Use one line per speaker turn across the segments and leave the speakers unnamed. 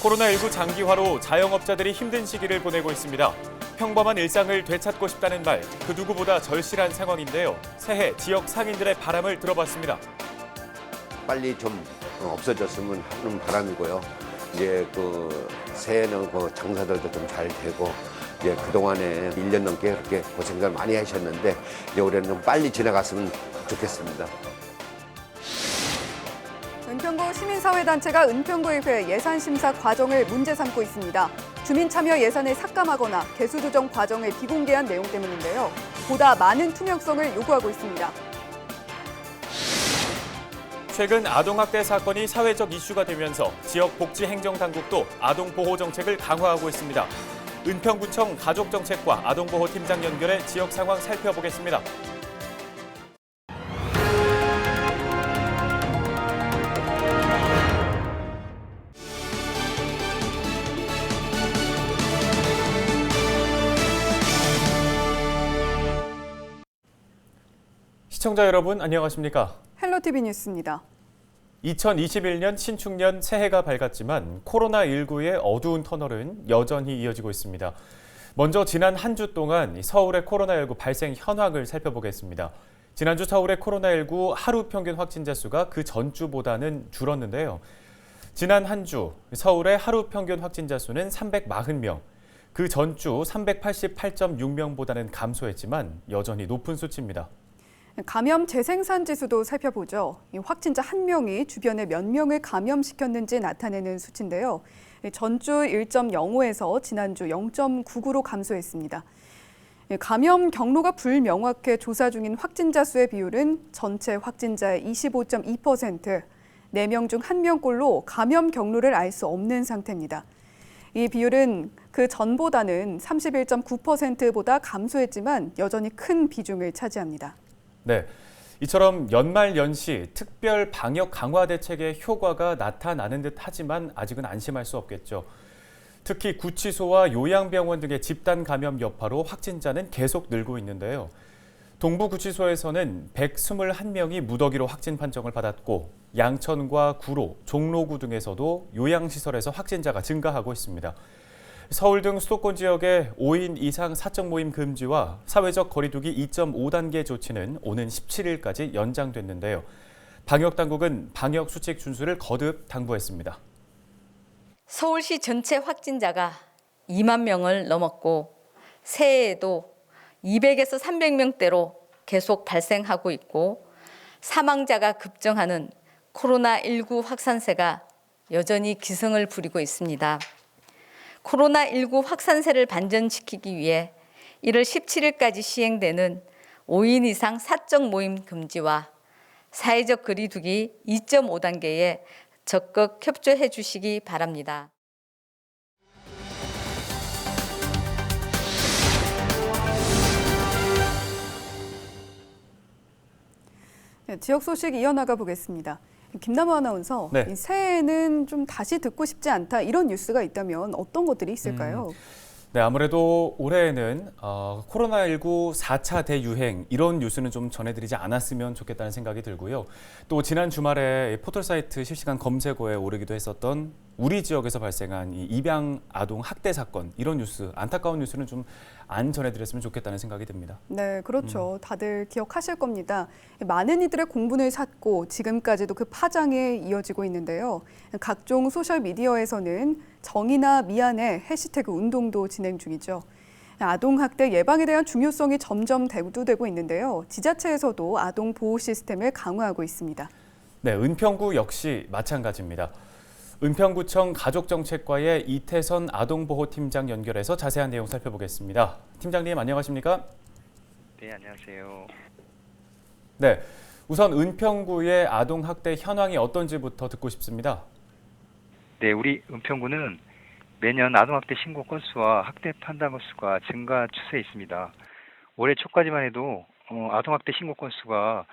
코로나19 장기화로 자영업자들이 힘든 시기를 보내고 있습니다. 평범한 일상을 되찾고 싶다는 말, 그 누구보다 절실한 상황인데요. 새해 지역 상인들의 바람을 들어봤습니다.
빨리 좀 없어졌으면 하는 바람이고요. 이제 새해는 장사들도 좀 잘 되고, 이제 그동안에 1년 넘게 그렇게 고생을 많이 하셨는데, 이제 올해는 좀 빨리 지나갔으면 좋겠습니다.
은평구 시민사회단체가 은평구의회 예산심사 과정을 문제 삼고 있습니다. 주민 참여 예산을 삭감하거나 개수 조정 과정을 비공개한 내용 때문인데요. 보다 많은 투명성을 요구하고 있습니다.
최근 아동학대 사건이 사회적 이슈가 되면서 지역 복지행정당국도 아동보호 정책을 강화하고 있습니다. 은평구청 가족정책과 아동보호팀장 연결해 지역 상황 살펴보겠습니다. 시청자 여러분 안녕하십니까?
헬로티비 뉴스입니다.
2021년 신축년 새해가 밝았지만 코로나19의 어두운 터널은 여전히 이어지고 있습니다. 먼저 지난 한 주 동안 서울의 코로나19 발생 현황을 살펴보겠습니다. 지난주 서울의 코로나19 하루 평균 확진자 수가 그 전주보다는 줄었는데요. 지난 한 주 서울의 하루 평균 확진자 수는 340명, 그 전주 388.6명보다는 감소했지만 여전히 높은 수치입니다.
감염 재생산 지수도 살펴보죠. 확진자 1명이 주변에 몇 명을 감염시켰는지 나타내는 수치인데요. 전주 1.05에서 지난주 0.99로 감소했습니다. 감염 경로가 불명확해 조사 중인 확진자 수의 비율은 전체 확진자의 25.2%, 4명 중 1명꼴로 감염 경로를 알 수 없는 상태입니다. 이 비율은 그 전보다는 31.9%보다 감소했지만 여전히 큰 비중을 차지합니다.
네, 이처럼 연말 연시 특별 방역 강화 대책의 효과가 나타나는 듯 하지만 아직은 안심할 수 없겠죠. 특히 구치소와 요양병원 등의 집단 감염 여파로 확진자는 계속 늘고 있는데요. 동부구치소에서는 121명이 무더기로 확진 판정을 받았고 양천과 구로, 종로구 등에서도 요양시설에서 확진자가 증가하고 있습니다. 서울 등 수도권 지역의 5인 이상 사적 모임 금지와 사회적 거리두기 2.5단계 조치는 오는 17일까지 연장됐는데요. 방역당국은 방역 수칙 준수를 거듭 당부했습니다.
서울시 전체 확진자가 2만 명을 넘었고 새해에도 200에서 300명대로 계속 발생하고 있고 사망자가 급증하는 코로나19 확산세가 여전히 기승을 부리고 있습니다. 코로나19 확산세를 반전시키기 위해 1월 17일까지 시행되는 5인 이상 사적 모임 금지와 사회적 거리두기 2.5단계에 적극 협조해 주시기 바랍니다.
네, 지역 소식 이어나가 보겠습니다. 김남우 아나운서,
네.
이 새해에는 좀 다시 듣고 싶지 않다 이런 뉴스가 있다면 어떤 것들이 있을까요?
네, 아무래도 올해에는 코로나19 4차 대유행 이런 뉴스는 좀 전해드리지 않았으면 좋겠다는 생각이 들고요. 또 지난 주말에 포털사이트 실시간 검색어에 오르기도 했었던 우리 지역에서 발생한 이 입양 아동 학대 사건 이런 뉴스, 안타까운 뉴스는 좀 안 전해드렸으면 좋겠다는 생각이 듭니다.
네, 그렇죠. 다들 기억하실 겁니다. 많은 이들의 공분을 샀고 지금까지도 그 파장에 이어지고 있는데요. 각종 소셜미디어에서는 정의나 미안해 해시태그 운동도 진행 중이죠. 아동학대 예방에 대한 중요성이 점점 대두되고 있는데요. 지자체에서도 아동 보호 시스템을 강화하고 있습니다.
네, 은평구 역시 마찬가지입니다. 은평구청 가족정책과의 이태선 아동보호팀장 연결해서 자세한 내용 살펴보겠습니다. 팀장님 안녕하십니까?
네, 안녕하세요.
네, 우선 은평구의 아동학대 현황이 어떤지부터 듣고 싶습니다.
네, 우리 은평구는 매년 아동학대 신고 건수와 학대 판단 건수가 증가 추세에 있습니다. 올해 초까지만 해도 아동학대 신고 건수가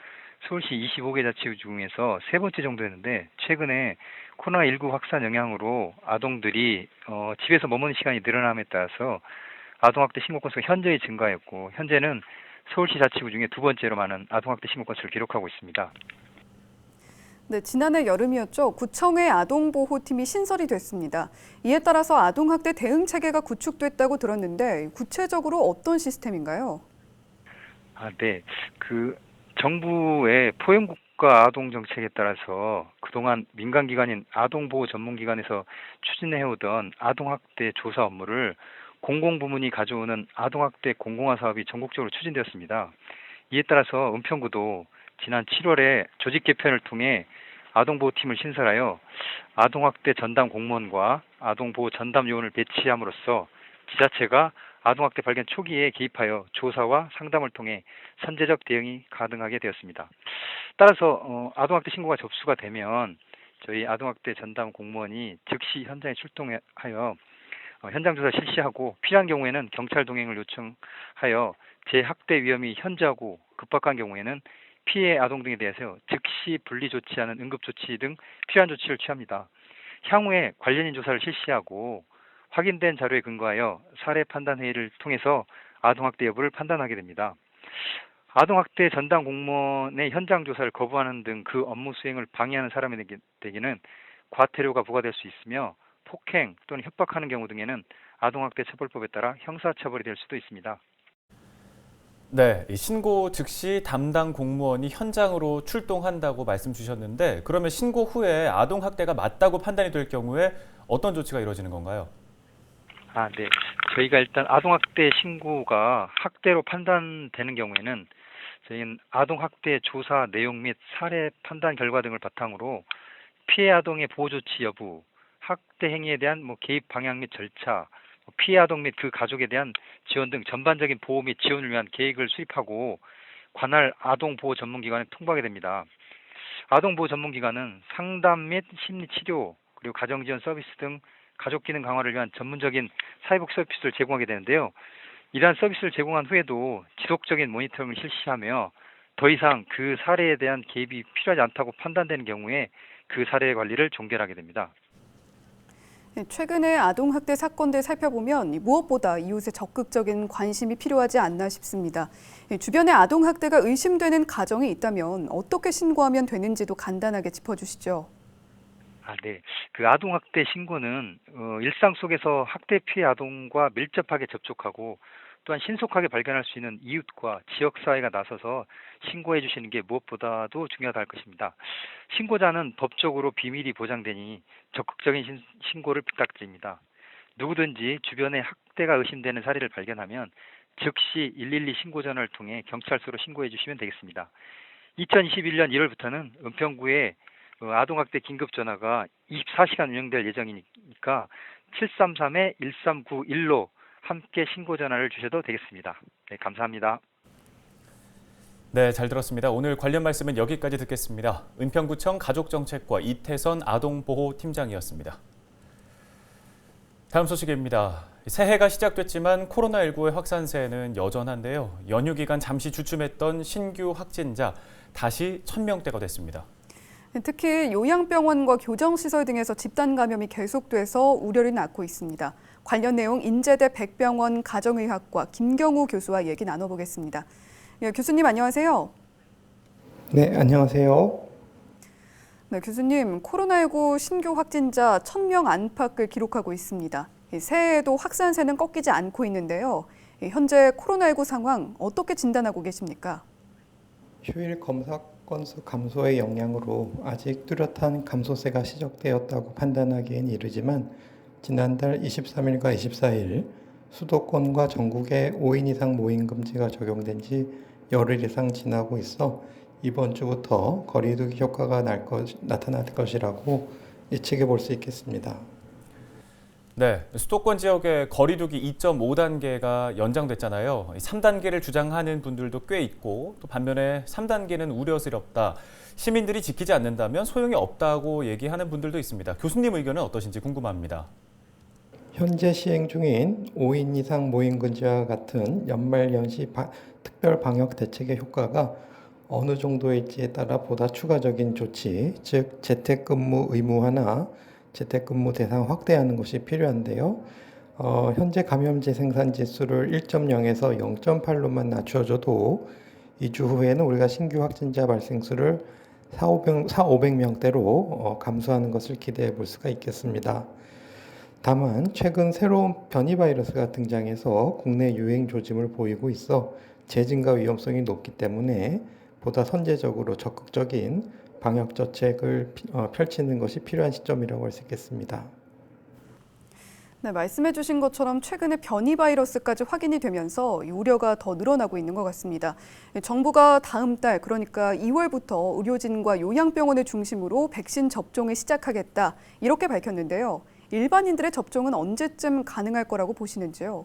서울시 25개 자치 중에서 세 번째 정도였는데 최근에 코로나19 확산 영향으로 아동들이 집에서 머무는 시간이 늘어남에 따라서 아동학대 신고 건수가 현저히 증가했고 현재는 서울시 자치구 중에 두 번째로 많은 아동학대 신고 건수를 기록하고 있습니다.
네, 지난해 여름이었죠. 구청의 아동보호팀이 신설이 됐습니다. 이에 따라서 아동학대 대응 체계가 구축됐다고 들었는데 구체적으로 어떤 시스템인가요?
네. 정부의 포용국가 아동 정책에 따라서 그동안 민간기관인 아동보호 전문기관에서 추진해오던 아동학대 조사 업무를 공공부문이 가져오는 아동학대 공공화 사업이 전국적으로 추진되었습니다. 이에 따라서 은평구도 지난 7월에 조직 개편을 통해 아동보호팀을 신설하여 아동학대 전담 공무원과 아동보호 전담 요원을 배치함으로써 지자체가 아동학대 발견 초기에 개입하여 조사와 상담을 통해 선제적 대응이 가능하게 되었습니다. 따라서 아동학대 신고가 접수가 되면 저희 아동학대 전담 공무원이 즉시 현장에 출동하여 현장 조사 실시하고 필요한 경우에는 경찰 동행을 요청하여 재학대 위험이 현저하고 급박한 경우에는 피해 아동 등에 대해서 즉시 분리 조치하는 응급 조치 등 필요한 조치를 취합니다. 향후에 관련인 조사를 실시하고 확인된 자료에 근거하여 사례 판단 회의를 통해서 아동학대 여부를 판단하게 됩니다. 아동학대 전담 공무원의 현장 조사를 거부하는 등 그 업무 수행을 방해하는 사람에게는 과태료가 부과될 수 있으며 폭행 또는 협박하는 경우 등에는 아동학대 처벌법에 따라 형사처벌이 될 수도 있습니다.
네, 이 신고 즉시 담당 공무원이 현장으로 출동한다고 말씀 주셨는데 그러면 신고 후에 아동학대가 맞다고 판단이 될 경우에 어떤 조치가 이루어지는 건가요?
네. 저희가 일단 아동학대 신고가 학대로 판단되는 경우에는 저희는 아동학대 조사 내용 및 사례 판단 결과 등을 바탕으로 피해 아동의 보호 조치 여부, 학대 행위에 대한 개입 방향 및 절차, 피해 아동 및 그 가족에 대한 지원 등 전반적인 보호 및 지원을 위한 계획을 수립하고 관할 아동보호 전문기관에 통보하게 됩니다. 아동보호 전문기관은 상담 및 심리치료, 그리고 가정지원 서비스 등 가족 기능 강화를 위한 전문적인 사회복 서비스를 제공하게 되는데요. 이러한 서비스를 제공한 후에도 지속적인 모니터링을 실시하며 더 이상 그 사례에 대한 개입이 필요하지 않다고 판단되는 경우에 그 사례 관리를 종결하게 됩니다.
최근에 아동학대 사건들 살펴보면 무엇보다 이웃의 적극적인 관심이 필요하지 않나 싶습니다. 주변에 아동학대가 의심되는 가정이 있다면 어떻게 신고하면 되는지도 간단하게 짚어주시죠.
네. 아동학대 신고는 일상 속에서 학대 피해 아동과 밀접하게 접촉하고 또한 신속하게 발견할 수 있는 이웃과 지역사회가 나서서 신고해 주시는 게 무엇보다도 중요하다 할 것입니다. 신고자는 법적으로 비밀이 보장되니 적극적인 신고를 부탁드립니다. 누구든지 주변에 학대가 의심되는 사례를 발견하면 즉시 112 신고 전화를 통해 경찰서로 신고해 주시면 되겠습니다. 2021년 1월부터는 은평구에 아동학대 긴급전화가 24시간 운영될 예정이니까 733-1391로 함께 신고 전화를 주셔도 되겠습니다. 네, 감사합니다.
네, 잘 들었습니다. 오늘 관련 말씀은 여기까지 듣겠습니다. 은평구청 가족정책과 이태선 아동보호팀장이었습니다. 다음 소식입니다. 새해가 시작됐지만 코로나19의 확산세는 여전한데요. 연휴 기간 잠시 주춤했던 신규 확진자 다시 1,000명대가 됐습니다.
특히 요양병원과 교정시설 등에서 집단 감염이 계속돼서 우려를 낳고 있습니다. 관련 내용 인제대 백병원 가정의학과 김경우 교수와 얘기 나눠보겠습니다. 교수님 안녕하세요.
네, 안녕하세요.
네, 교수님, 코로나19 신규 확진자 1,000명 안팎을 기록하고 있습니다. 새해에도 확산세는 꺾이지 않고 있는데요. 현재 코로나19 상황 어떻게 진단하고 계십니까?
휴일 검사 건수 감소의 영향으로 아직 뚜렷한 감소세가 시작되었다고 판단하기엔 이르지만 지난달 23일과 24일 수도권과 전국에 5인 이상 모임 금지가 적용된 지 열흘 이상 지나고 있어 이번 주부터 거리두기 효과가 나타날 것이라고 예측해 볼 수 있겠습니다.
네, 수도권 지역의 거리두기 2.5단계가 연장됐잖아요. 3단계를 주장하는 분들도 꽤 있고 또 반면에 3단계는 우려스럽다. 시민들이 지키지 않는다면 소용이 없다고 얘기하는 분들도 있습니다. 교수님 의견은 어떠신지 궁금합니다.
현재 시행 중인 5인 이상 모임 금지와 같은 연말연시 특별 방역 대책의 효과가 어느 정도일지에 따라 보다 추가적인 조치, 즉 재택근무 의무화나 재택근무 대상 확대하는 것이 필요한데요. 현재 감염제 생산 지수를 1.0에서 0.8로만 낮춰줘도 2주 후에는 우리가 신규 확진자 발생 수를 4,500명대로 감소하는 것을 기대해 볼 수가 있겠습니다. 다만 최근 새로운 변이 바이러스가 등장해서 국내 유행 조짐을 보이고 있어 재증가 위험성이 높기 때문에 보다 선제적으로 적극적인 방역 정책을 펼치는 것이 필요한 시점이라고 할 수 있겠습니다.
네, 말씀해 주신 것처럼 최근에 변이 바이러스까지 확인이 되면서 이 우려가 더 늘어나고 있는 것 같습니다. 정부가 다음 달, 그러니까 2월부터 의료진과 요양병원을 중심으로 백신 접종을 시작하겠다, 이렇게 밝혔는데요. 일반인들의 접종은 언제쯤 가능할 거라고 보시는지요?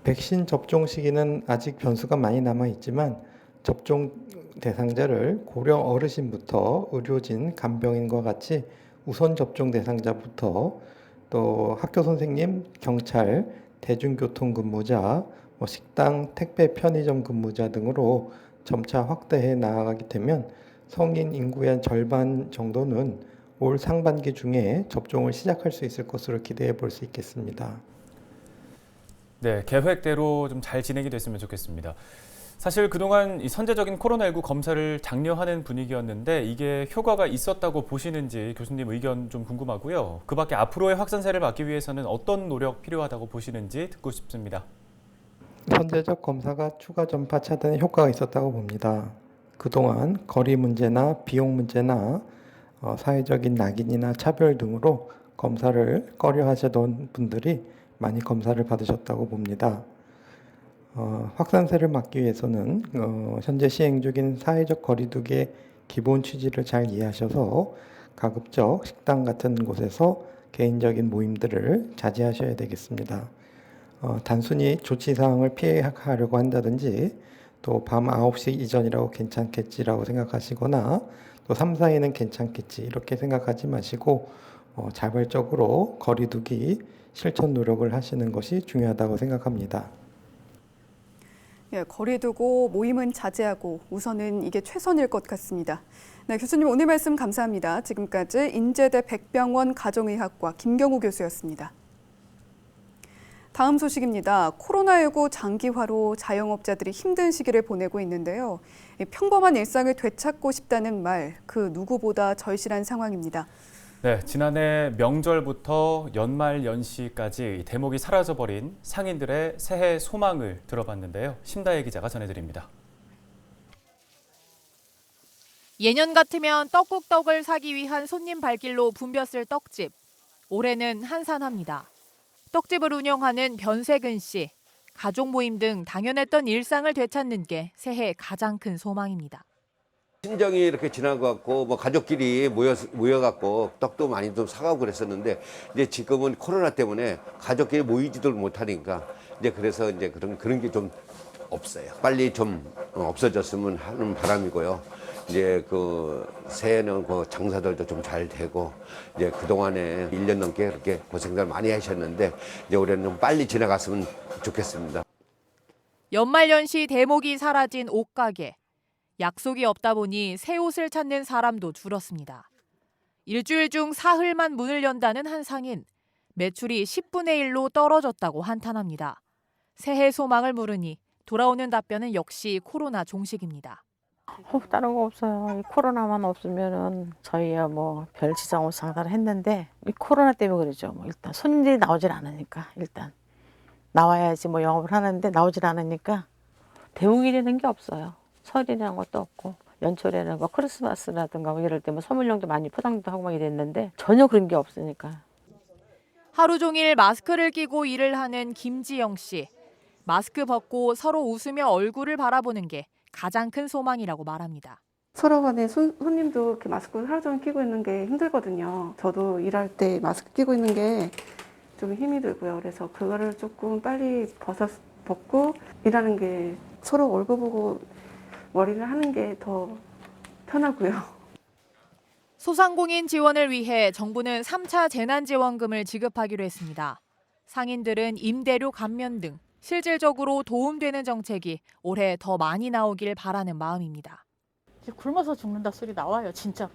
백신 접종 시기는 아직 변수가 많이 남아 있지만 접종 대상자를 고령 어르신부터 의료진, 간병인과 같이 우선 접종 대상자부터 또 학교 선생님, 경찰, 대중교통 근무자, 식당, 택배, 편의점 근무자 등으로 점차 확대해 나아가게 되면 성인 인구의 한 절반 정도는 올 상반기 중에 접종을 시작할 수 있을 것으로 기대해 볼 수 있겠습니다.
네, 계획대로 좀 잘 진행이 됐으면 좋겠습니다. 사실 그동안 이 선제적인 코로나19 검사를 장려하는 분위기였는데 이게 효과가 있었다고 보시는지 교수님 의견 좀 궁금하고요. 그 밖에 앞으로의 확산세를 막기 위해서는 어떤 노력 필요하다고 보시는지 듣고 싶습니다.
선제적 검사가 추가 전파 차단에 효과가 있었다고 봅니다. 그동안 거리 문제나 비용 문제나 사회적인 낙인이나 차별 등으로 검사를 꺼려 하시던 분들이 많이 검사를 받으셨다고 봅니다. 확산세를 막기 위해서는 현재 시행 중인 사회적 거리두기의 기본 취지를 잘 이해하셔서 가급적 식당 같은 곳에서 개인적인 모임들을 자제하셔야 되겠습니다. 단순히 조치사항을 피하려고 한다든지 또 밤 9시 이전이라고 괜찮겠지라고 생각하시거나 또 3, 4일은 괜찮겠지 이렇게 생각하지 마시고 자발적으로 거리두기 실천 노력을 하시는 것이 중요하다고 생각합니다.
예, 거리 두고 모임은 자제하고 우선은 이게 최선일 것 같습니다. 네, 교수님 오늘 말씀 감사합니다. 지금까지 인제대 백병원 가정의학과 김경우 교수였습니다. 다음 소식입니다. 코로나19 장기화로 자영업자들이 힘든 시기를 보내고 있는데요. 평범한 일상을 되찾고 싶다는 말, 그 누구보다 절실한 상황입니다.
네, 지난해 명절부터 연말 연시까지 대목이 사라져버린 상인들의 새해 소망을 들어봤는데요. 심다혜 기자가 전해드립니다.
예년 같으면 떡국떡을 사기 위한 손님 발길로 붐볐을 떡집. 올해는 한산합니다. 떡집을 운영하는 변세근 씨. 가족 모임 등 당연했던 일상을 되찾는 게 새해 가장 큰 소망입니다.
친정이 이렇게 지난 것 같고 가족끼리 모여갖고 떡도 많이 좀 사가고 그랬었는데 이제 지금은 코로나 때문에 가족끼리 모이지도 못하니까 이제 그래서 이제 그런 게 좀 없어요. 빨리 좀 없어졌으면 하는 바람이고요. 이제 그 새해는 그 장사들도 좀 잘 되고 이제 그동안에 1년 넘게 그렇게 고생들 많이 하셨는데 이제 올해는 좀 빨리 지나갔으면 좋겠습니다.
연말연시 대목이 사라진 옷가게. 약속이 없다 보니 새 옷을 찾는 사람도 줄었습니다. 일주일 중 사흘만 문을 연다는 한 상인. 매출이 10분의 1로 떨어졌다고 한탄합니다. 새해 소망을 물으니 돌아오는 답변은 역시 코로나 종식입니다.
다른 거 없어요. 이 코로나만 없으면은 저희야 뭐 별 지장 없이 장사를 했는데 이 코로나 때문에 그러죠. 뭐 일단 손님들이 나오질 않으니까 일단 나와야지 뭐 영업을 하는데 나오질 않으니까 대웅이라는 게 없어요. 설이라는 것도 없고 연초라는 거 크리스마스라든가 뭐 이럴 때 뭐 선물용도 많이 포장도 하고 막 이랬는데 전혀 그런 게 없으니까.
하루 종일 마스크를 끼고 일을 하는 김지영 씨. 마스크 벗고 서로 웃으며 얼굴을 바라보는 게 가장 큰 소망이라고 말합니다.
서로 간에 손님도 이렇게 마스크를 하루 종일 끼고 있는 게 힘들거든요. 저도 일할 때 마스크 끼고 있는 게 좀 힘이 들고요. 그래서 그거를 조금 빨리 벗고 일하는 게 서로 얼굴 보고 머리를 하는 게 더 편하고요.
소상공인 지원을 위해 정부는 3차 재난지원금을 지급하기로 했습니다. 상인들은 임대료 감면 등 실질적으로 도움되는 정책이 올해 더 많이 나오길 바라는 마음입니다.
굶어서 죽는다 소리 나와요, 진짜로.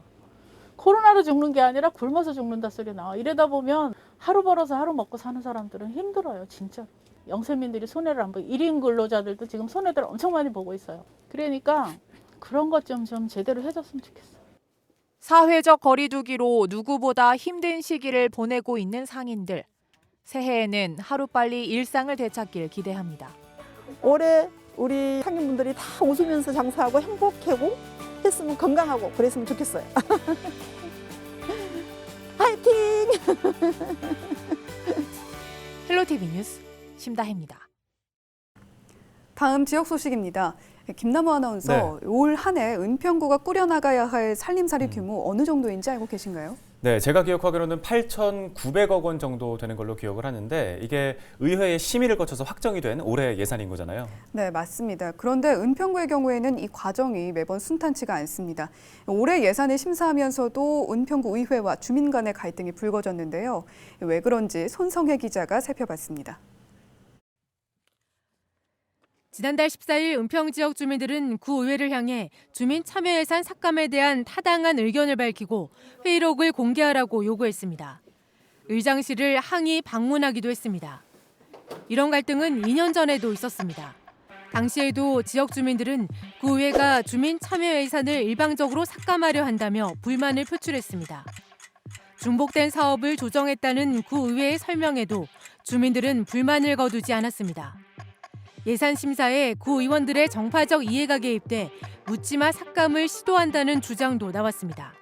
코로나로 죽는 게 아니라 굶어서 죽는다 소리 나와. 이러다 보면 하루 벌어서 하루 먹고 사는 사람들은 힘들어요, 진짜로. 영세민들이 손해를 안 보고 1인 근로자들도 지금 손해들 엄청 많이 보고 있어요. 그러니까 그런 것 좀 제대로 해줬으면 좋겠어요.
사회적 거리 두기로 누구보다 힘든 시기를 보내고 있는 상인들. 새해에는 하루빨리 일상을 되찾길 기대합니다.
올해 우리 상인분들이 다 웃으면서 장사하고 행복하고 했으면 건강하고 그랬으면 좋겠어요. 화이팅!
헬로티비 뉴스 심다혜입니다.
다음 지역 소식입니다. 김남호 아나운서, 올 한 해 은평구가 꾸려나가야 할 살림살이 규모 어느 정도인지 알고 계신가요?
네, 제가 기억하기로는 8,900억 원 정도 되는 걸로 기억을 하는데 이게 의회의 심의를 거쳐서 확정이 된 올해 예산인 거잖아요.
네, 맞습니다. 그런데 은평구의 경우에는 이 과정이 매번 순탄치가 않습니다. 올해 예산을 심사하면서도 은평구 의회와 주민 간의 갈등이 불거졌는데요. 왜 그런지 손성혜 기자가 살펴봤습니다.
지난달 14일 은평 지역 주민들은 구의회를 향해 주민 참여 예산 삭감에 대한 타당한 의견을 밝히고 회의록을 공개하라고 요구했습니다. 의장실을 항의 방문하기도 했습니다. 이런 갈등은 2년 전에도 있었습니다. 당시에도 지역 주민들은 구의회가 주민 참여 예산을 일방적으로 삭감하려 한다며 불만을 표출했습니다. 중복된 사업을 조정했다는 구의회의 설명에도 주민들은 불만을 거두지 않았습니다. 예산 심사에 구의원들의 정파적 이해가 개입돼 묻지마 삭감을 시도한다는 주장도 나왔습니다.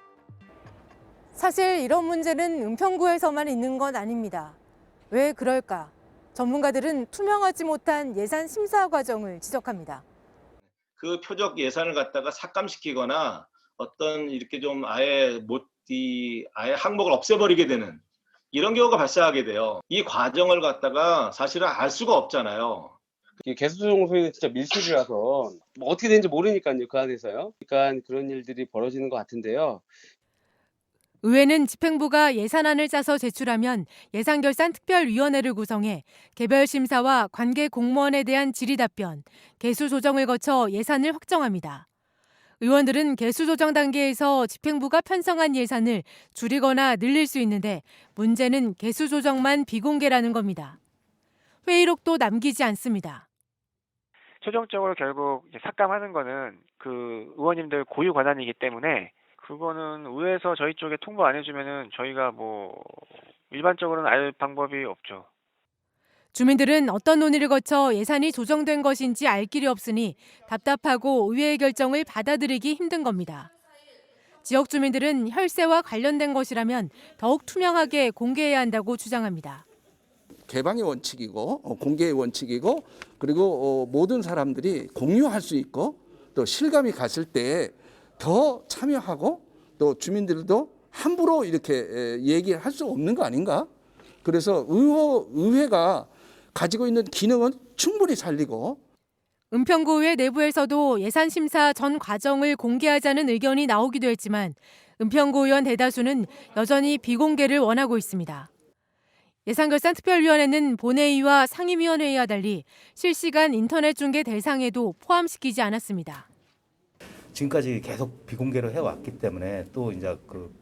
사실 이런 문제는 은평구에서만 있는 건 아닙니다. 왜 그럴까? 전문가들은 투명하지 못한 예산 심사 과정을 지적합니다.
그 표적 예산을 갖다가 삭감시키거나 어떤 이렇게 좀 아예 항목을 없애버리게 되는 이런 경우가 발생하게 돼요. 이 과정을 갖다가 사실은 알 수가 없잖아요.
개수조정 소위는 진짜 밀실이라서 뭐 어떻게 되는지 모르니까요, 그 안에서요. 그러니까 그런 일들이 벌어지는 것 같은데요.
의회는 집행부가 예산안을 짜서 제출하면 예산결산특별위원회를 구성해 개별 심사와 관계 공무원에 대한 질의 답변, 개수 조정을 거쳐 예산을 확정합니다. 의원들은 개수 조정 단계에서 집행부가 편성한 예산을 줄이거나 늘릴 수 있는데 문제는 개수 조정만 비공개라는 겁니다. 회의록도 남기지 않습니다.
최종적으로 결국 삭감하는 거는 그 의원님들 고유 권한이기 때문에 그거는 의회에서 저희 쪽에 통보 안 해주면은 저희가 뭐 일반적으로는 알 방법이 없죠.
주민들은 어떤 논의를 거쳐 예산이 조정된 것인지 알 길이 없으니 답답하고 의회의 결정을 받아들이기 힘든 겁니다. 지역 주민들은 혈세와 관련된 것이라면 더욱 투명하게 공개해야 한다고 주장합니다.
개방의 원칙이고 공개의 원칙이고 그리고 모든 사람들이 공유할 수 있고 또 실감이 갔을 때 더 참여하고 또 주민들도 함부로 이렇게 얘기할 수 없는 거 아닌가? 그래서 의회가 가지고 있는 기능은 충분히 살리고
은평구의회 내부에서도 예산 심사 전 과정을 공개하자는 의견이 나오기도 했지만 은평구 의원 대다수는 여전히 비공개를 원하고 있습니다. 예산결산특별위원회는 본회의와 상임위원회와 달리 실시간 인터넷 중계 대상에도 포함시키지 않았습니다.
지금까지 계속 비공개로 해왔기 때문에 또 이제 그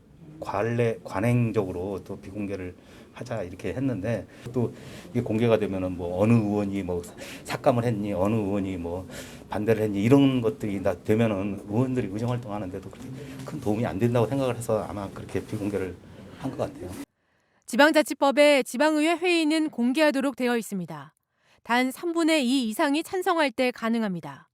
관행적으로 또 비공개를 하자 이렇게 했는데 또 이게 공개가 되면은 뭐 어느 의원이 뭐 삭감을 했니 어느 의원이 뭐 반대를 했니 이런 것들이 다 되면은 의원들이 의정 활동하는데도 그렇게 큰 도움이 안 된다고 생각을 해서 아마 그렇게 비공개를 한 것 같아요.
지방자치법에 지방의회 회의는 공개하도록 되어 있습니다. 단 3분의 2 이상이 찬성할 때 가능합니다.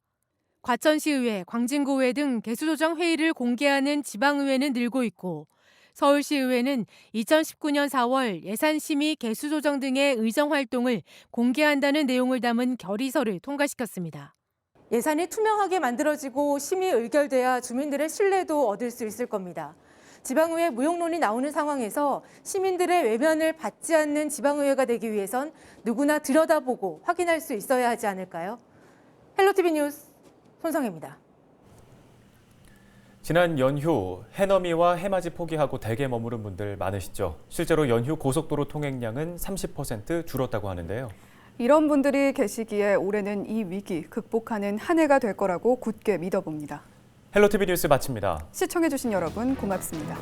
과천시의회, 광진구의회 등 개수조정 회의를 공개하는 지방의회는 늘고 있고 서울시의회는 2019년 4월 예산심의 개수조정 등의 의정활동을 공개한다는 내용을 담은 결의서를 통과시켰습니다.
예산이 투명하게 만들어지고 심의 의결돼야 주민들의 신뢰도 얻을 수 있을 겁니다. 지방의회 무용론이 나오는 상황에서 시민들의 외면을 받지 않는 지방의회가 되기 위해선 누구나 들여다보고 확인할 수 있어야 하지 않을까요? 헬로티비 뉴스 손성혜입니다.
지난 연휴 해넘이와 해맞이 포기하고 댁에 머무른 분들 많으시죠. 실제로 연휴 고속도로 통행량은 30% 줄었다고 하는데요.
이런 분들이 계시기에 올해는 이 위기 극복하는 한 해가 될 거라고 굳게 믿어봅니다.
헬로티비 뉴스 마칩니다.
시청해주신 여러분 고맙습니다.